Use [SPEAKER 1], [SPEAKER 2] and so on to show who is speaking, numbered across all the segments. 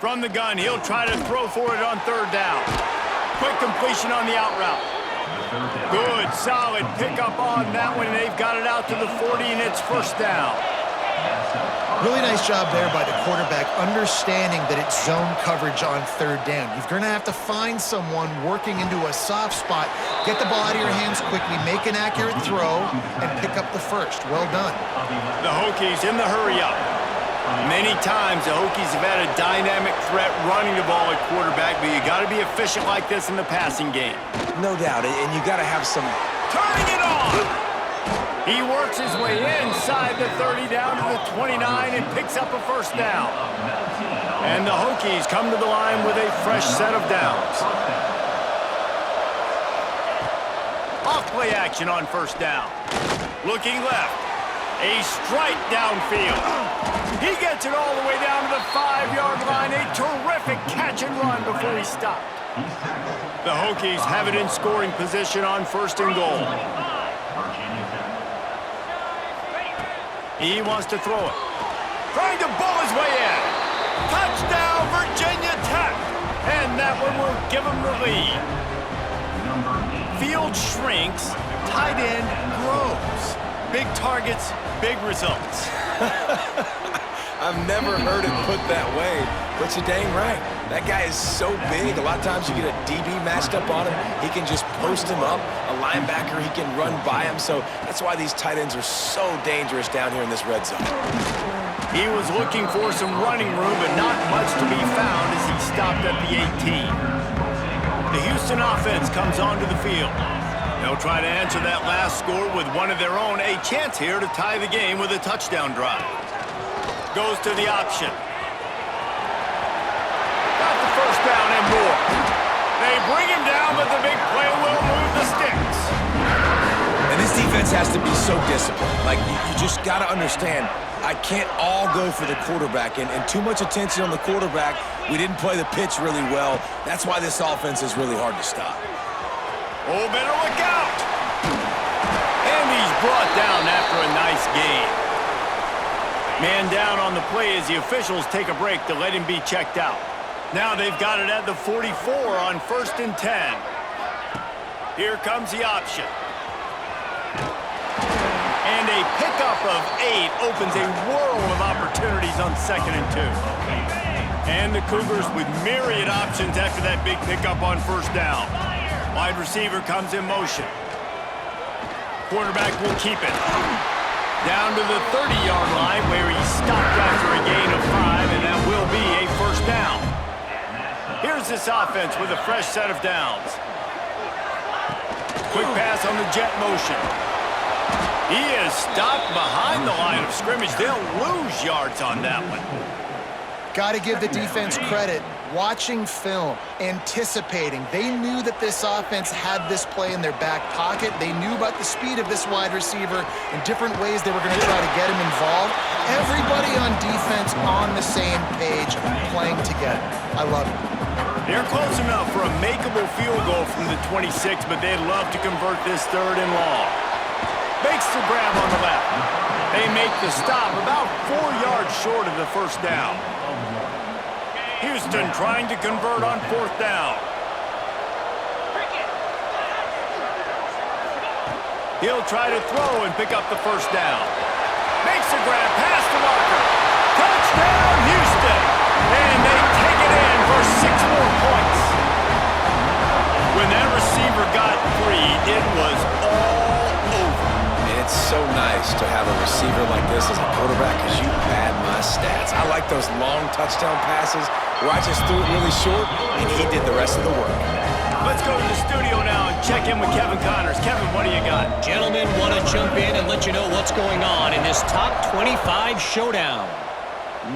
[SPEAKER 1] From the gun, he'll try to throw for it on third down. Quick completion on the out route. Good, solid pickup on that one, and they've got it out to the 40, and it's first down.
[SPEAKER 2] Really nice job there by the quarterback, understanding that it's zone coverage on third down. You're going to have to find someone working into a soft spot, get the ball out of your hands quickly, make an accurate throw, and pick up the first. Well done.
[SPEAKER 1] The Hokies in the hurry-up. Many times the Hokies have had a dynamic threat running the ball at quarterback, but you got to be efficient like this in the passing game.
[SPEAKER 3] No doubt, and you got to have some...
[SPEAKER 1] Turning it on! He works his way inside the 30 down to the 29 and picks up a first down. And the Hokies come to the line with a fresh set of downs. Off-play action on first down. Looking left. A strike downfield. He gets it all the way down to the 5-yard line. A terrific catch and run before he stopped. The Hokies have it in scoring position on first and goal. He wants to throw it. Trying to bull his way in. Touchdown, Virginia Tech. And that one will give him the lead. Field shrinks, tight end grows. Big targets, big results.
[SPEAKER 3] I've never heard it put that way, but you're dang right. That guy is so big. A lot of times you get a DB matched up on him. He can just post him up. A linebacker, he can run by him. So that's why these tight ends are so dangerous down here in this red zone.
[SPEAKER 1] He was looking for some running room, but not much to be found as he stopped at the 18. The Houston offense comes onto the field. They'll try to answer that last score with one of their own. A chance here to tie the game with a touchdown drive. Goes to the option. Got the first down and more. They bring him down, but the big play will move the sticks.
[SPEAKER 3] And this defense has to be so disciplined. Like, you just got to understand, I can't all go for the quarterback. And too much attention on the quarterback. We didn't play the pitch really well. That's why this offense is really hard to stop.
[SPEAKER 1] Oh, better look out. And he's brought down after a nice game. Man down on the play as the officials take a break to let him be checked out. Now they've got it at the 44 on first and 10. Here comes the option. And a pickup of 8 opens a world of opportunities on second and 2. And the Cougars with myriad options after that big pickup on first down. Wide receiver comes in motion. Quarterback will keep it. Down to the 30-yard line where he stopped after a gain of 5, and that will be a first down. Here's this offense with a fresh set of downs. Quick pass on the jet motion. He is stopped behind the line of scrimmage. They'll lose yards on that one.
[SPEAKER 2] Got to give the defense credit. Watching film, anticipating. They knew that this offense had this play in their back pocket. They knew about the speed of this wide receiver and different ways they were going to try to get him involved. Everybody on defense on the same page, playing together. I love it.
[SPEAKER 1] They're close enough for a makeable field goal from the 26, but they'd love to convert this third and long. Makes the grab on the left. They make the stop about 4 yards short of the first down. Houston trying to convert on fourth down. He'll try to throw and pick up the first down. Makes the grab past the marker. Touchdown, Houston! And they take it in for 6 more points. When that receiver got free, it was all over.
[SPEAKER 3] It's so nice to have a receiver like this as a quarterback because you pad my stats. I like those long touchdown passes where I just threw it really short and he did the rest of the work.
[SPEAKER 1] Let's go to the studio now and check in with Kevin Connors. Kevin, what do you got?
[SPEAKER 4] Gentlemen, want to jump in and let you know what's going on in this top 25 showdown.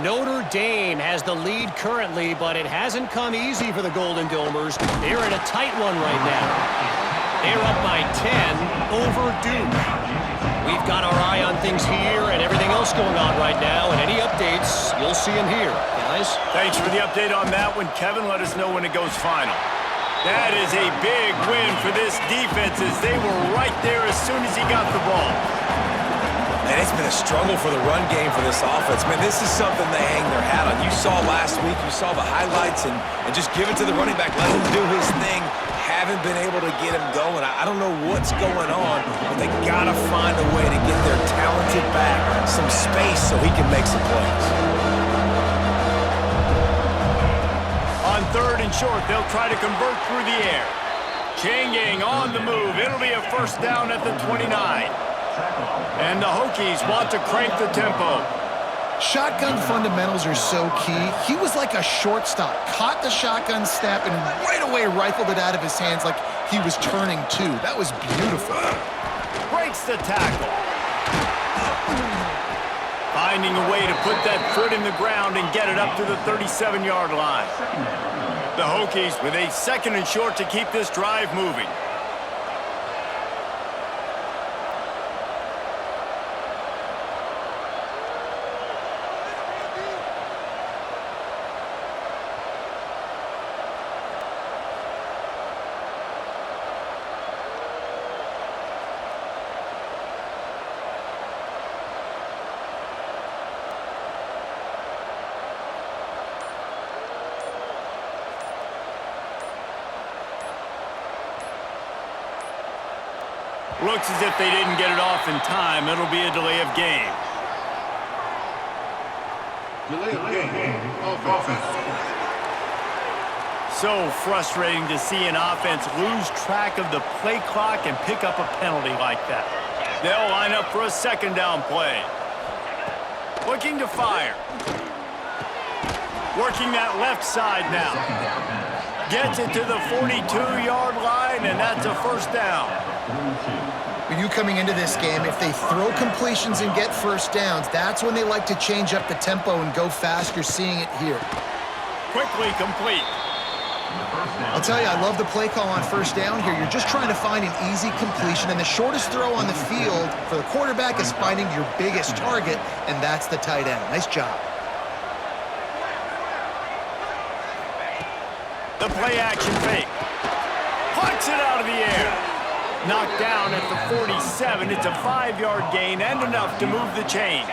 [SPEAKER 4] Notre Dame has the lead currently, but it hasn't come easy for the Golden Domers. They're in a tight one right now. They're up by 10 over Duke. We've got our eye on things here and everything else going on right now, and any updates, you'll see them here, guys.
[SPEAKER 1] Thanks for the update on that one, Kevin. Let us know when it goes final. That is a big win for this defense as they were right there as soon as he got the ball.
[SPEAKER 3] And it's been a struggle for the run game for this offense. Man, this is something they hang their hat on. You saw last week, you saw the highlights, and just give it to the running back. Let him do his thing. Haven't been able to get him going. I don't know what's going on, but they got to find a way to get their talented back some space so he can make some plays.
[SPEAKER 1] On 3rd and short, they'll try to convert through the air. Changing on the move. It'll be a first down at the 29. And the Hokies want to crank the tempo.
[SPEAKER 2] Shotgun fundamentals are so key. He was like a shortstop. Caught the shotgun snap and right away rifled it out of his hands like he was turning two. That was beautiful.
[SPEAKER 1] Breaks the tackle. Finding a way to put that foot in the ground and get it up to the 37-yard line. The Hokies with a 2nd and short to keep this drive moving. Looks as if they didn't get it off in time. It'll be a delay of game.
[SPEAKER 5] Delay of game. Offense.
[SPEAKER 1] So frustrating to see an offense lose track of the play clock and pick up a penalty like that. They'll line up for a 2nd down play. Looking to fire. Working that left side now. Gets it to the 42-yard line, and that's a first down.
[SPEAKER 2] For you coming into this game, if they throw completions and get first downs, that's when they like to change up the tempo and go fast. You're seeing it here.
[SPEAKER 1] Quickly complete.
[SPEAKER 2] I'll tell you, I love the play call on first down here. You're just trying to find an easy completion, and the shortest throw on the field for the quarterback is finding your biggest target, and that's the tight end. Nice job.
[SPEAKER 1] The play action fake. Puts it out of the air. Knocked down at the 47. It's a 5-yard gain and enough to move the chains.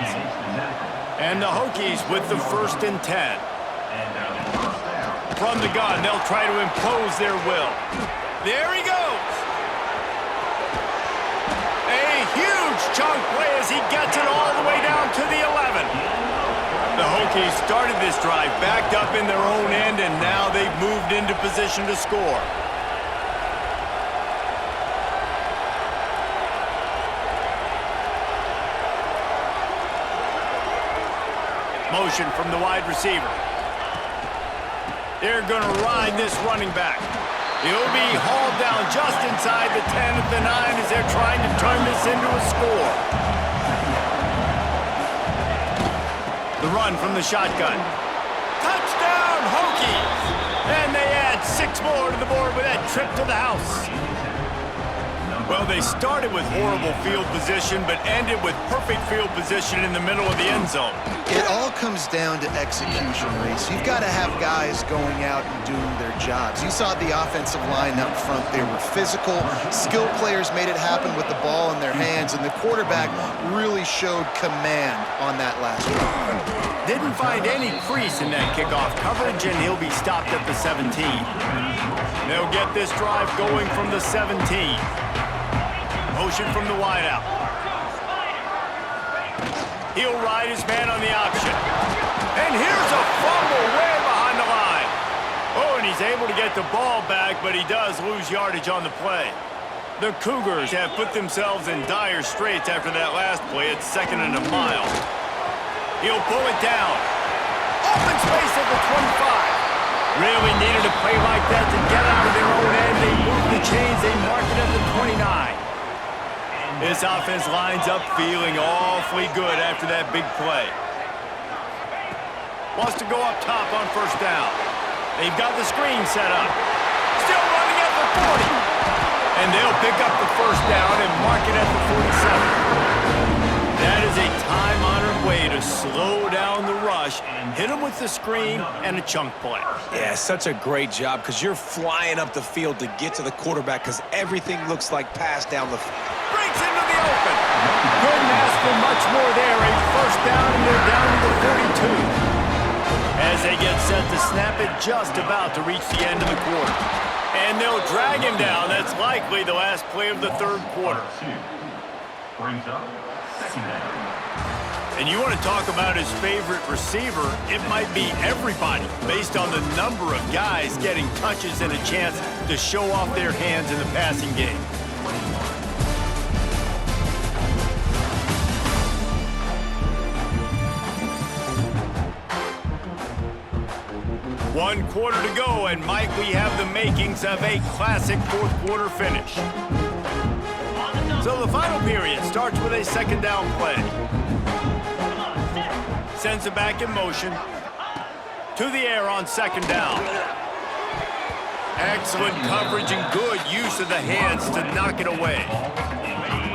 [SPEAKER 1] And the Hokies with the 1st and 10. From the gun, they'll try to impose their will. There he goes. A huge chunk play as he gets it all the way down to the 11. The Hokies started this drive backed up in their own end, and now they've moved into position to score. Motion from the wide receiver. They're going to ride this running back. He'll be hauled down just inside the 10 at the 9 as they're trying to turn this into a score. The run from the shotgun. Touchdown, Hokies! And they add 6 more to the board with that trip to the house. Well, they started with horrible field position, but ended with perfect field position in the middle of the end zone.
[SPEAKER 2] It all comes down to execution, Reese. You've got to have guys going out and doing their jobs. You saw the offensive line up front. They were physical. Skilled players made it happen with the ball in their hands, and the quarterback really showed command on that last one.
[SPEAKER 1] Didn't find any crease in that kickoff coverage, and he'll be stopped at the 17. They'll get this drive going from the 17. Motion from the wideout. He'll ride his man on the option. And here's a fumble way behind the line. Oh, and he's able to get the ball back, but he does lose yardage on the play. The Cougars have put themselves in dire straits after that last play. It's 2nd and a mile. He'll pull it down. Open space at the 25. Really needed a play like that to get out of their own end. They move the chains. They mark it at the 29. This offense lines up feeling awfully good after that big play. Wants to go up top on first down. They've got the screen set up. Still running at the 40. And they'll pick up the first down and mark it at the 47. That is a time-honored way to slow down the rush, hit them with the screen, and a chunk play.
[SPEAKER 3] Yeah, such a great job because you're flying up the field to get to the quarterback because everything looks like pass down the field.
[SPEAKER 1] Breaks into the open. Couldn't ask for much more there. A first down, and they're down to the 42. As as they get set to snap it just about to reach the end of the quarter. And they'll drag him down. That's likely the last play of the third quarter.
[SPEAKER 5] Brings up second down.
[SPEAKER 1] And you want to talk about his favorite receiver, it might be everybody, based on the number of guys getting touches and a chance to show off their hands in the passing game. One quarter to go, and Mike, we have the makings of a classic fourth quarter finish. So the final period starts with a second down play. Sends it back in motion. To the air on second down. Excellent coverage and good use of the hands to knock it away.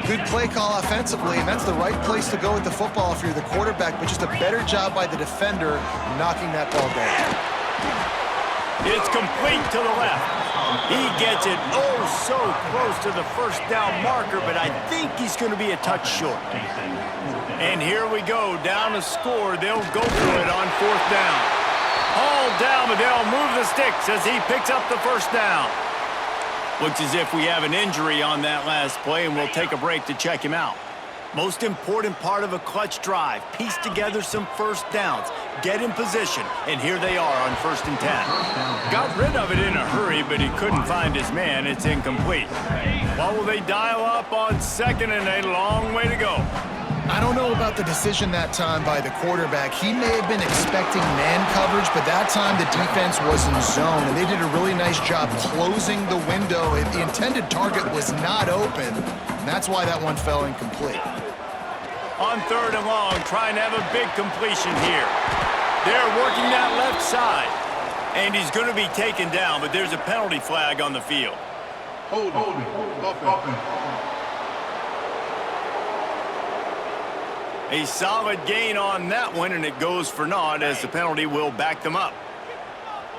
[SPEAKER 2] Good play call offensively, and that's the right place to go with the football if you're the quarterback, but just a better job by the defender knocking that ball down.
[SPEAKER 1] It's complete to the left. He gets it oh so close to the first down marker, but I think he's going to be a touch short. And here we go, down to score. They'll go for it on fourth down. Hauled down, but they'll move the sticks as he picks up the first down. Looks as if we have an injury on that last play, and we'll take a break to check him out. Most important part of a clutch drive, piece together some first downs, get in position, and here they are on 1st and 10. Got rid of it in a hurry, but he couldn't find his man. It's incomplete. What will they dial up on second and a long way to go?
[SPEAKER 2] I don't know about the decision that time by the quarterback. He may have been expecting man coverage, but that time the defense was in zone, and they did a really nice job closing the window. The intended target was not open, and that's why that one fell incomplete.
[SPEAKER 1] On 3rd and long, trying to have a big completion here. They're working that left side, and he's going to be taken down, but there's a penalty flag on the field.
[SPEAKER 5] Hold offense.
[SPEAKER 1] A solid gain on that one, and it goes for naught as the penalty will back them up.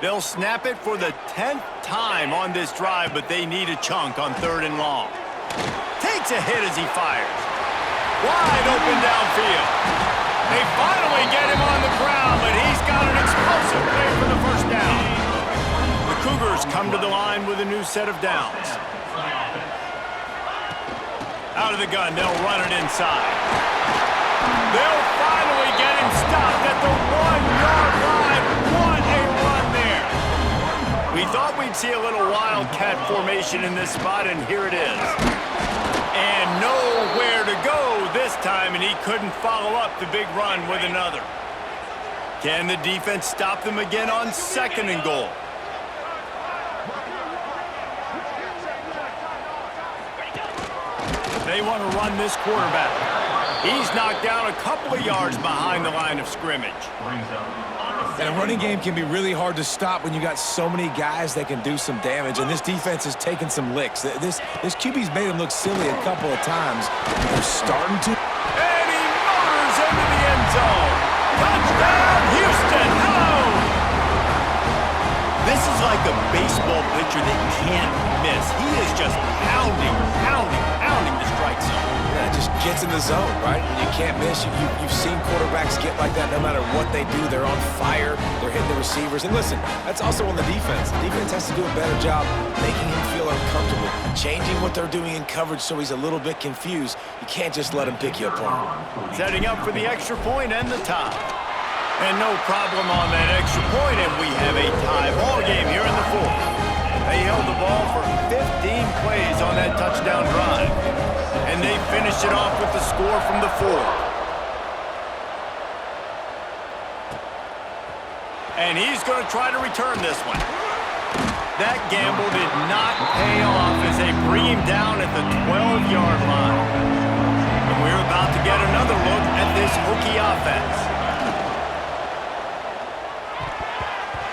[SPEAKER 1] They'll snap it for the 10th time on this drive, but they need a chunk on 3rd and long. Takes a hit as he fires. Wide open downfield. They finally get him on the ground, but he's got an explosive play for the first down. The Cougars come to the line with a new set of downs. Out of the gun, they'll run it inside. They'll finally get him stopped at the 1-yard line. What a run there. We thought we'd see a little wildcat formation in this spot, and here it is. And nowhere to go this time, and he couldn't follow up the big run with another. Can the defense stop them again on 2nd and goal? They want to run this quarterback. He's knocked down a couple of yards behind the line of scrimmage.
[SPEAKER 3] And a running game can be really hard to stop when you got so many guys that can do some damage, and this defense has taken some licks. This QB's made him look silly a couple of times. They're starting to.
[SPEAKER 1] And he motors into the end zone. Touchdown, Houston! Hello! This is like a baseball pitcher that can't miss. He is just pounding the strike zone.
[SPEAKER 3] Yeah, it just gets in the zone, right? When you can't miss, you've seen quarterbacks get like that no matter what they do. They're on fire. They're hitting the receivers. And listen, that's also on the defense. The defense has to do a better job making him feel uncomfortable, changing what they're doing in coverage so he's a little bit confused. You can't just let him pick you apart.
[SPEAKER 1] Setting up for the extra point and the tie. And no problem on that extra point, and we have a tie ball game here in the 4th. They held the ball for 15 plays on that touchdown drive. And they finished it off with the score from the 4. And he's going to try to return this one. That gamble did not pay off as they bring him down at the 12-yard line. And we're about to get another look at this Hokie offense.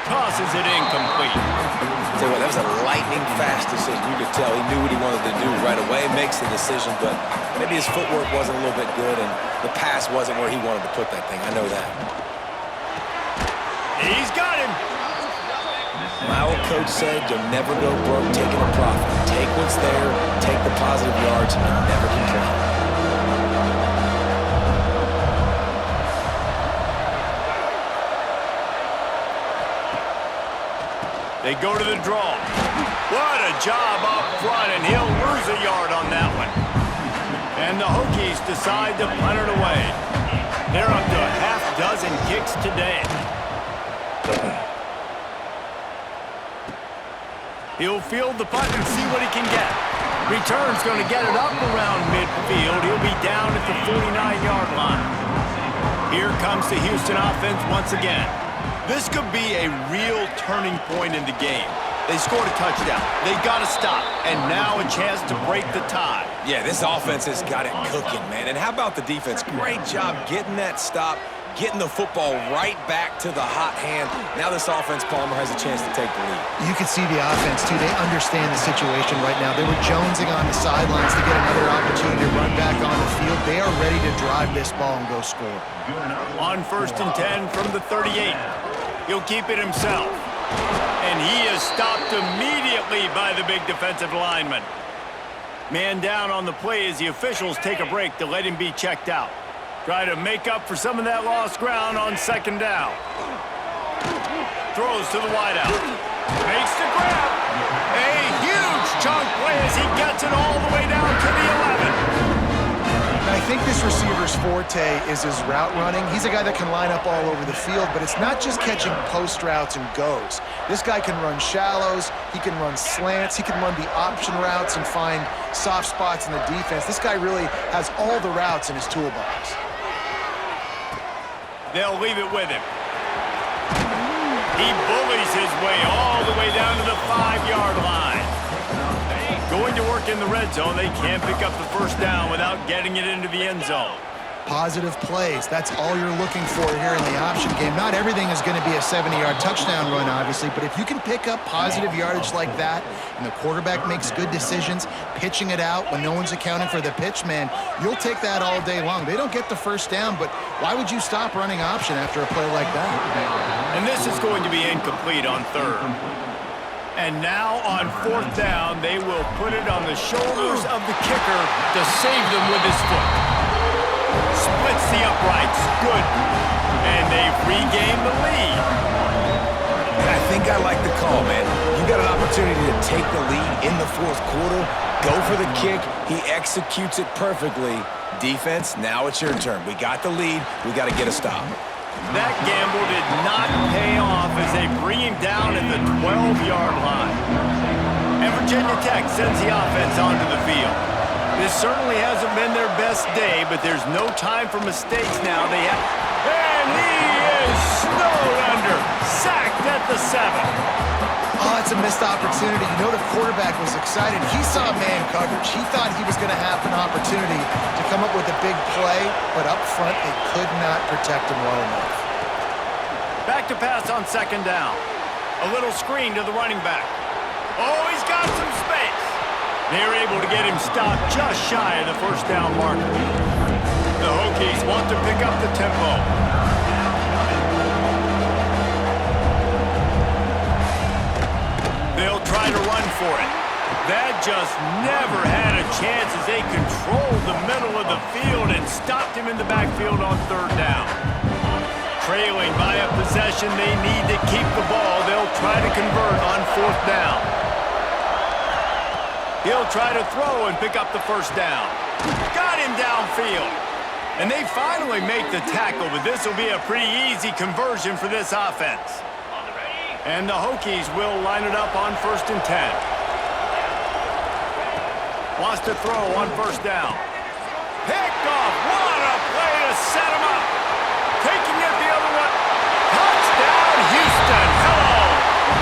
[SPEAKER 1] Tosses it incomplete.
[SPEAKER 3] Tell you what, that was a lightning-fast decision. You could tell he knew what he wanted to do right away, makes the decision, but maybe his footwork wasn't a little bit good, and the pass wasn't where he wanted to put that thing. I know that.
[SPEAKER 1] He's got him.
[SPEAKER 3] My old coach said you'll never go broke taking a profit. Take what's there, take the positive yards, and never complain.
[SPEAKER 1] They go to the draw. What a job up front, and he'll lose a yard on that one. And the Hokies decide to punt it away. They're up to a half dozen kicks today. He'll field the punt and see what he can get. Return's going to get it up around midfield. He'll be down at the 49-yard line. Here comes the Houston offense once again. This could be a real turning point in the game. They scored a touchdown. They got to stop. And now a chance to break the tie.
[SPEAKER 3] Yeah, this offense has got it cooking, man. And how about the defense? Great job getting that stop, getting the football right back to the hot hand. Now this offense, Palmer, has a chance to take the lead.
[SPEAKER 2] You can see the offense, too. They understand the situation right now. They were jonesing on the sidelines to get another opportunity to run back on the field. They are ready to drive this ball and go score.
[SPEAKER 1] On 1st and 10 from the 38. He'll keep it himself. And he is stopped immediately by the big defensive lineman. Man down on the play as the officials take a break to let him be checked out. Try to make up for some of that lost ground on 2nd down. Throws to the wideout. Makes the grab. A huge chunk play as he gets it all the way down to the 11.
[SPEAKER 2] I think this receiver's forte is his route running. He's a guy that can line up all over the field, but it's not just catching post routes and goes. This guy can run shallows, he can run slants, he can run the option routes and find soft spots in the defense. This guy really has all the routes in his toolbox.
[SPEAKER 1] They'll leave it with him. He bullies his way all the way down to the 5-yard line. Going to work in the red zone, they can't pick up the 1st down without getting it into the end zone.
[SPEAKER 2] Positive plays, that's all you're looking for here in the option game. Not everything is going to be a 70-yard touchdown run, obviously, but if you can pick up positive yardage like that and the quarterback makes good decisions, pitching it out when no one's accounting for the pitch, man, you'll take that all day long. They don't get the 1st down, but why would you stop running option after a play like that?
[SPEAKER 1] And this is going to be incomplete on 3rd. And now on 4th down, they will put it on the shoulders of the kicker to save them with his foot. Splits the uprights. Good. And they've regained the lead.
[SPEAKER 3] And I think I like the call, man. You got an opportunity to take the lead in the 4th quarter. Go for the kick. He executes it perfectly. Defense, now it's your turn. We got the lead. We got to get a stop.
[SPEAKER 1] That gamble did not pay off as they bring him down at the 12-yard line. And Virginia Tech sends the offense onto the field. This certainly hasn't been their best day, but there's no time for mistakes now. And he is snowed under, sacked at the 7.
[SPEAKER 2] Oh, it's a missed opportunity. You know the quarterback was excited. He saw man coverage. He thought he was going to have an opportunity to come up with a big play, but up front they could not protect him well enough.
[SPEAKER 1] Back to pass on 2nd down. A little screen to the running back. Oh, he's got some space. They're able to get him stopped just shy of the 1st down marker. The Hokies want to pick up the tempo. They'll try to run for it. That just never had a chance as they controlled the middle of the field and stopped him in the backfield on 3rd down. Trailing by a possession, they need to keep the ball. They'll try to convert on 4th down. He'll try to throw and pick up the 1st down. Got him downfield. And they finally make the tackle, but this will be a pretty easy conversion for this offense. And the Hokies will line it up on 1st and 10. Wants to throw on 1st down. Picked off. What a play to set him up. Taking it the other way. Touchdown, Houston. Hello.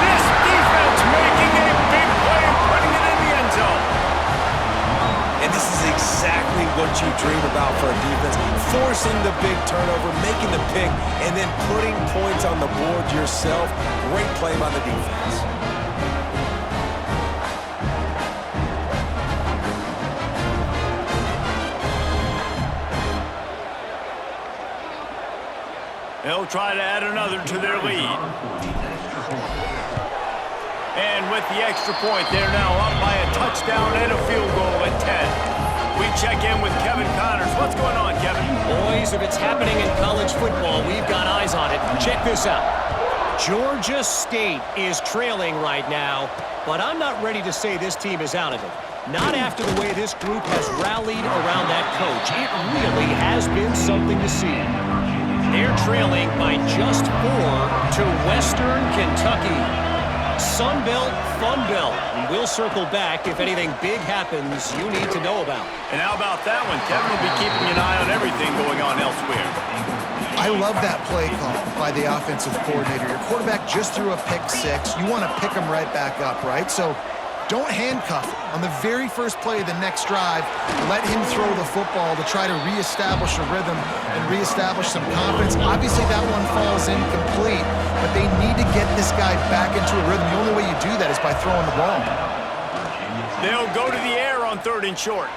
[SPEAKER 1] This defense making a big play and putting it in the end zone.
[SPEAKER 3] And this is exactly what you dream about for a defense. Forcing the big turnover, making the pick, and then putting points on the board yourself. Great play by the defense.
[SPEAKER 1] They'll try to add another to their lead. And with the extra point, they're now up by a touchdown and a field goal at 10. We check in with Kevin Connors. What's going on, Kevin?
[SPEAKER 4] Boys, if it's happening in college football, we've got eyes on it. Check this out. Georgia State is trailing right now, but I'm not ready to say this team is out of it. Not after the way this group has rallied around that coach. It really has been something to see. They're trailing by just 4 to Western Kentucky. Sun Belt, Fun Belt. We'll circle back if anything big happens you need to know about.
[SPEAKER 1] And how about that one? Kevin will be keeping an eye on everything going on elsewhere.
[SPEAKER 2] I love that play call by the offensive coordinator. Your quarterback just threw a pick 6. You want to pick him right back up, right? So don't handcuff him. On the very first play of the next drive, let him throw the football to try to reestablish a rhythm and reestablish some confidence. Obviously, that one falls incomplete, but they need to get this guy back into a rhythm. The only way you do that is by throwing the ball.
[SPEAKER 1] They'll go to the air on 3rd and short.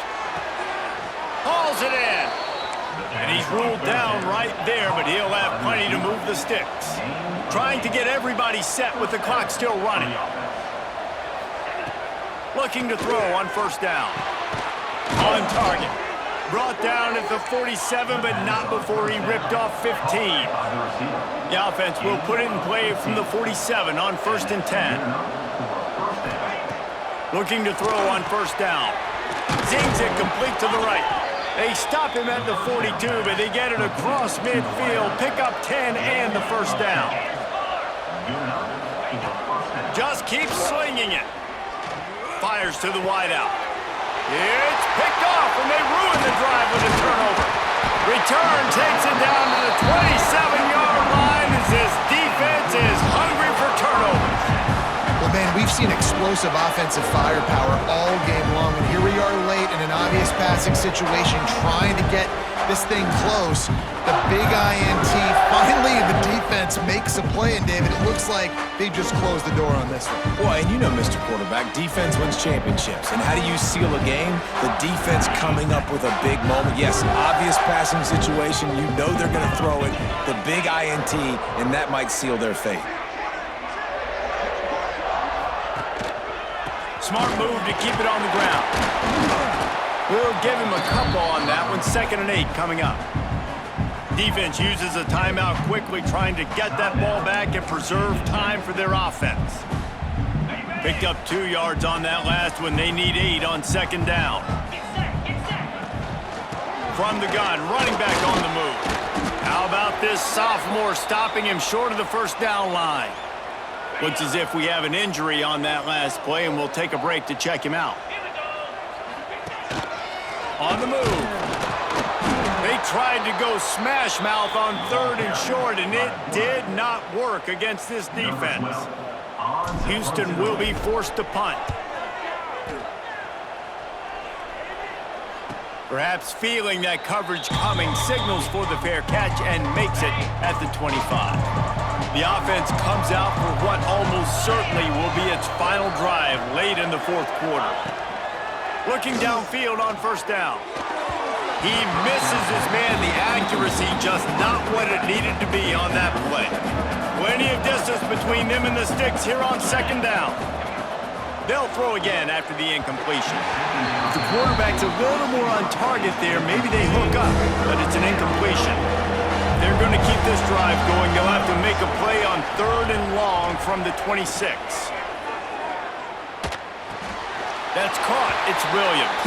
[SPEAKER 1] Hauls it in. And he's ruled down right there, but he'll have plenty to move the sticks. Trying to get everybody set with the clock still running. Looking to throw on 1st down. On target. Brought down at the 47, but not before he ripped off 15. The offense will put it in play from the 47 on 1st and 10. Looking to throw on 1st down. Zings it complete to the right. They stop him at the 42, but they get it across midfield. Pick up 10 and the 1st down. Just keep slinging it. Fires to the wideout. It's picked off, and they ruin the drive with a turnover. Return takes it down to the 27-yard line as this defense is hungry for turnovers.
[SPEAKER 2] Well, man, we've seen explosive offensive firepower all game long, and here we are late in an obvious passing situation trying to get this thing close. The big INT, finally the defense makes a play, and David, it looks like they just closed the door on this one.
[SPEAKER 3] Well, and you know, Mr. Quarterback, defense wins championships. And how do you seal a game? The defense coming up with a big moment. Yes, obvious passing situation. You know they're going to throw it. The big INT, and that might seal their fate.
[SPEAKER 1] Smart move to keep it on the ground. We'll give him a couple on that one. 2nd and 8 coming up. Defense uses a timeout quickly, trying to get that ball back and preserve time for their offense. Picked up 2 yards on that last one. They need 8 on 2nd down. From the gun, running back on the move. How about this sophomore stopping him short of the 1st down line? Looks as if we have an injury on that last play, and we'll take a break to check him out. On the move. They tried to go smash mouth on 3rd and short, and it did not work against this defense. Houston will be forced to punt. Perhaps feeling that coverage coming, signals for the fair catch and makes it at the 25. The offense comes out for what almost certainly will be its final drive late in the 4th quarter. Looking downfield on 1st down. He misses his man. The accuracy just not what it needed to be on that play. Plenty of distance between them and the sticks here on 2nd down. They'll throw again after the incompletion. If the quarterback's a little more on target there, maybe they hook up, but it's an incompletion. They're going to keep this drive going. They'll have to make a play on 3rd and long from the 26. That's caught. It's Williams.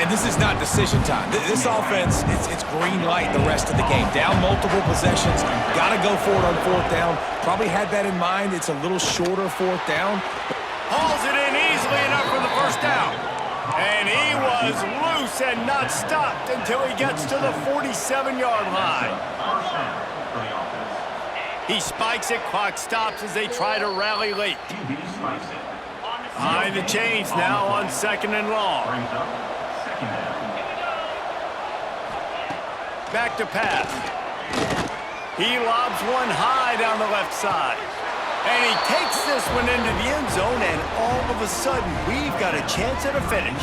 [SPEAKER 3] And this is not decision time. This offense, it's green light the rest of the game. Down multiple possessions. Got to go for it on 4th down. Probably had that in mind. It's a little shorter 4th down.
[SPEAKER 1] Hauls it in easily enough for the 1st down. And he was loose and not stopped until he gets to the 47-yard line. He spikes it, clock stops as they try to rally late. Behind the chains now on 2nd and long. Back to pass. He lobs one high down the left side. And he takes this one into the end zone, and all of a sudden, we've got a chance at a finish.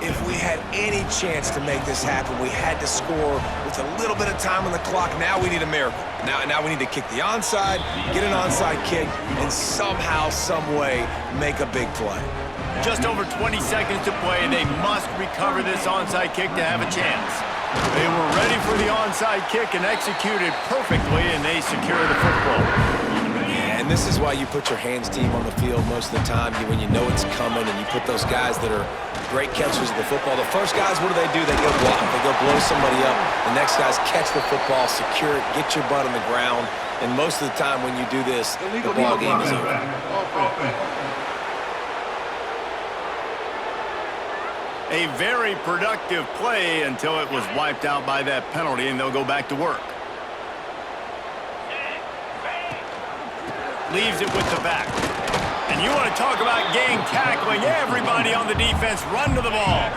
[SPEAKER 3] If we had any chance to make this happen, we had to score with a little bit of time on the clock. Now we need a miracle. Now we need to kick the onside, get an onside kick, and somehow, some way, make a big play.
[SPEAKER 1] Just over 20 seconds to play, and they must recover this onside kick to have a chance. They were ready for the onside kick and executed perfectly, and they secured the football.
[SPEAKER 3] Yeah, and this is why you put your hands team on the field most of the time when you know it's coming, and you put those guys that are great catchers of the football. The first guys, what do? They go block. They go blow somebody up. The next guys catch the football, secure it, get your butt on the ground. And most of the time when you do this, the ball game is over.
[SPEAKER 1] A very productive play until it was wiped out by that penalty, and they'll go back to work. Leaves it with the back. And you want to talk about gang tackling. Everybody on the defense run to the ball.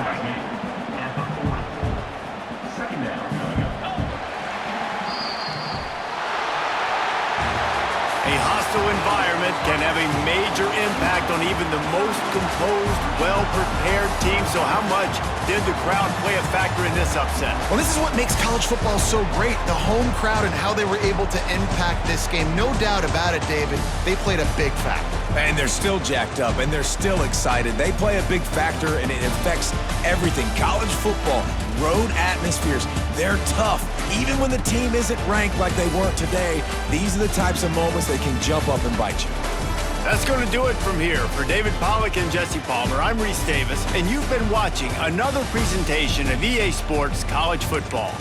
[SPEAKER 1] A hostile environment can have a major impact on even the most composed, well-prepared team. So how much did the crowd play a factor in this upset?
[SPEAKER 2] Well, this is what makes college football so great, the home crowd and how they were able to impact this game. No doubt about it, David. They played a big factor.
[SPEAKER 3] And they're still jacked up, and they're still excited. They play a big factor, and it affects everything. College football, road atmospheres, they're tough. Even when the team isn't ranked like they weren't today, these are the types of moments that can jump up and bite you.
[SPEAKER 1] That's going to do it from here. For David Pollack and Jesse Palmer, I'm Reese Davis, and you've been watching another presentation of EA Sports College Football.